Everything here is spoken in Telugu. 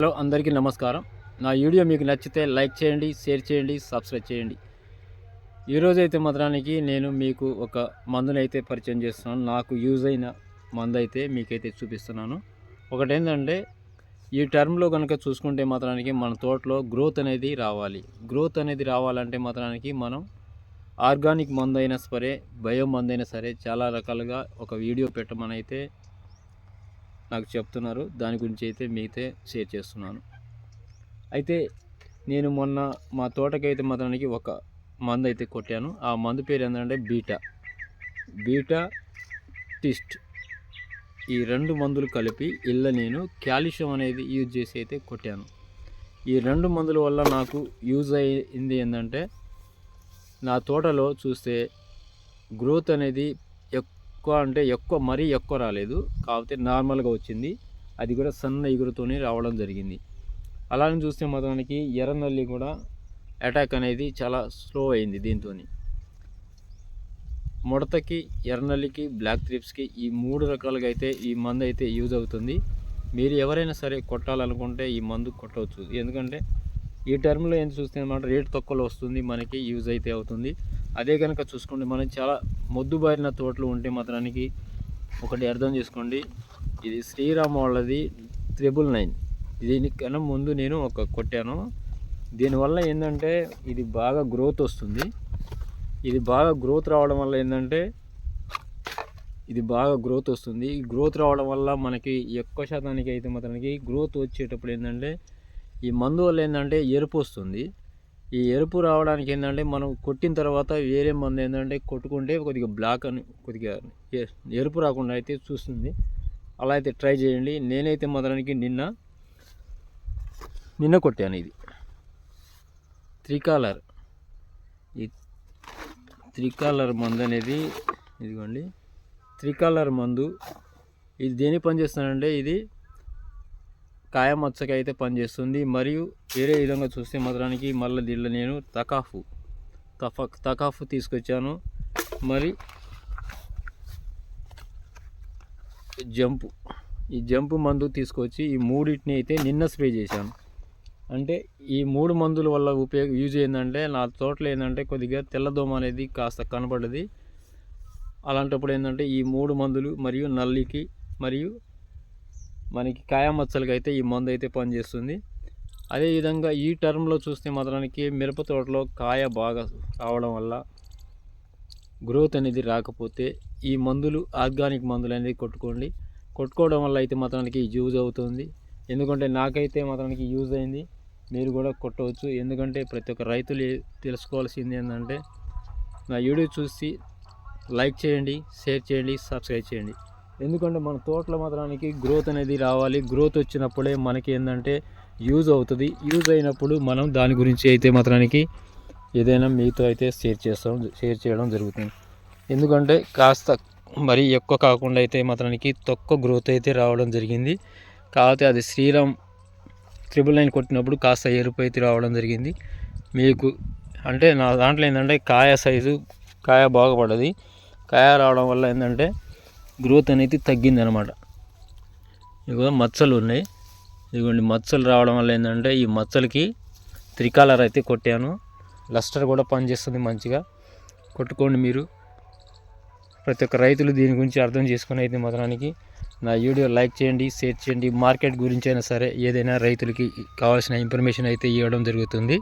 హలో అందరికీ నమస్కారం. నా వీడియో మీకు నచ్చితే లైక్ చేయండి, షేర్ చేయండి, సబ్స్క్రైబ్ చేయండి. ఈరోజైతే మాత్రానికి నేను మీకు ఒక మందునైతే పరిచయం చేస్తున్నాను. నాకు యూజ్ అయిన మందైతే మీకైతే చూపిస్తున్నాను. ఒకటేంటంటే ఈ టర్మ్లో కనుక చూసుకుంటే మాత్రానికి మన తోటలో గ్రోత్ అనేది రావాలంటే మాత్రానికి మనం ఆర్గానిక్ మందైనా సరే, బయో మందైనా సరే చాలా రకాలుగా ఒక వీడియో పెట్టమని అయితే నాకు చెప్తున్నారు. దాని గురించి అయితే మీతో షేర్ చేస్తున్నాను. అయితే నేను మొన్న మా తోటకైతే మాత్రానికి ఒక మందు అయితే కొట్టాను. ఆ మందు పేరు ఏంటంటే బీటా టిస్ట్. ఈ రెండు మందులు కలిపి నేను కాల్షియం అనేది యూజ్ చేసి అయితే కొట్టాను. ఈ రెండు మందుల వల్ల నాకు యూజ్ అయింది ఏంటంటే నా తోటలో చూస్తే గ్రోత్ అనేది మరీ ఎక్కువ రాలేదు, కాకపోతే నార్మల్గా వచ్చింది. అది కూడా సన్న ఎగురుతోనే రావడం జరిగింది. అలానే చూస్తే మాత్రానికి ఎర్రనల్లి కూడా అటాక్ అనేది చాలా స్లో అయింది. దీంతో ముడతకి, ఎర్రనల్లికి, బ్లాక్ థ్రిప్స్కి ఈ మూడు రకాలుగా అయితే ఈ మందు అయితే యూజ్ అవుతుంది. మీరు ఎవరైనా సరే కొట్టాలనుకుంటే ఈ మందు కొట్టవచ్చు. ఎందుకంటే ఈ టర్మ్లో ఏం చూస్తే అన్నమాట రేటు తక్కువలో వస్తుంది, మనకి యూజ్ అయితే అవుతుంది. అదే కనుక చూసుకోండి, మనం చాలా మొద్దుబారిన తోటలు ఉంటే మాత్రానికి ఒకటి అర్థం చేసుకోండి, ఇది శ్రీరామ్ వాళ్ళది 999. దీనికన్నా ముందు నేను ఒక కొట్టాను. దీనివల్ల ఏంటంటే ఇది బాగా గ్రోత్ వస్తుంది. ఇది బాగా గ్రోత్ రావడం వల్ల ఏంటంటే ఈ గ్రోత్ రావడం వల్ల మనకి ఎక్కువ శాతానికి అయితే మాత్రానికి గ్రోత్ వచ్చేటప్పుడు ఏంటంటే ఈ మందు వల్ల ఏంటంటే ఎరుపు వస్తుంది. ఈ ఎరుపు రావడానికి ఏంటంటే మనం కొట్టిన తర్వాత వేరే మందు ఏంటంటే కొట్టుకుంటే కొద్దిగా బ్లాక్ అని కొద్దిగా ఎరుపు రాకుండా అయితే చూస్తుంది. అలా అయితే ట్రై చేయండి. నేనైతే మాత్రానికి నిన్న కొట్టాను. ఇది త్రికాలర్ మందు అనేది, ఇదిగోండి త్రికాలర్ మందు. ఇది దేనికి పనిచేస్తుందంటే ఇది కాయ మచ్చకి అయితే పనిచేస్తుంది. మరియు వేరే విధంగా చూస్తే మాత్రానికి మళ్ళీ దీంట్లో నేను తకాఫు తీసుకొచ్చాను. మరి ఈ జంపు మందు తీసుకొచ్చి ఈ మూడింటిని అయితే నిన్న స్ప్రే చేశాను. అంటే ఈ మూడు మందుల వల్ల యూజ్ ఏంటంటే నా తోటలో ఏంటంటే కొద్దిగా తెల్లదోమ అనేది కాస్త కనపడ్డది. అలాంటప్పుడు ఏంటంటే ఈ మూడు మందులు మరియు నల్లికి మరియు మనకి కాయ మచ్చలకి అయితే ఈ మందు అయితే పనిచేస్తుంది. అదేవిధంగా ఈ టర్మ్లో చూస్తే మాత్రానికి మిరప తోటలో కాయ బాగా రావడం వల్ల గ్రోత్ అనేది రాకపోతే ఈ మందులు, ఆర్గానిక్ మందులు అనేది కొట్టుకోవడం వల్ల అయితే మాత్రానికి యూజ్ అవుతుంది. ఎందుకంటే నాకైతే మాత్రానికి యూజ్ అయింది. మీరు కూడా కొట్టవచ్చు. ఎందుకంటే ప్రతి ఒక్క రైతులు తెలుసుకోవాల్సింది ఏంటంటే నా వీడియో చూసి లైక్ చేయండి, షేర్ చేయండి, సబ్స్క్రైబ్ చేయండి. ఎందుకంటే మన తోటలో మాత్రానికి గ్రోత్ అనేది రావాలి. గ్రోత్ వచ్చినప్పుడే మనకి ఏంటంటే యూజ్ అవుతుంది. యూజ్ అయినప్పుడు మనం దాని గురించి అయితే మాత్రానికి ఏదైనా మీతో అయితే షేర్ చేయడం జరుగుతుంది. ఎందుకంటే కాస్త మరీ ఎక్కువ కాకుండా అయితే మాత్రానికి తక్కువ గ్రోత్ అయితే రావడం జరిగింది. కాకపోతే అది శ్రీరామ్ 999 కొట్టినప్పుడు కాస్త ఎరుపు అయితే రావడం జరిగింది. మీకు అంటే నా దాంట్లో ఏంటంటే కాయ బాగా పడ్డది. కాయ రావడం వల్ల ఏంటంటే గ్రోత్ అనేది తగ్గింది అనమాట. ఇదిగో మచ్చలు ఉన్నాయి. ఇదిగోండి మచ్చలు రావడం వల్ల ఏంటంటే ఈ మచ్చలకి త్రికాలర్ అయితే కొట్టాను. లస్టర్ కూడా పనిచేస్తుంది మంచిగా. కొట్టుకోండి మీరు. ప్రతి ఒక్క రైతులు దీని గురించి అర్థం చేసుకుని అయితే మాత్రానికి నా వీడియో లైక్ చేయండి, షేర్ చేయండి. మార్కెట్ గురించి అయినా సరే ఏదైనా రైతులకి కావాల్సిన ఇన్ఫర్మేషన్ అయితే ఇవ్వడం జరుగుతుంది.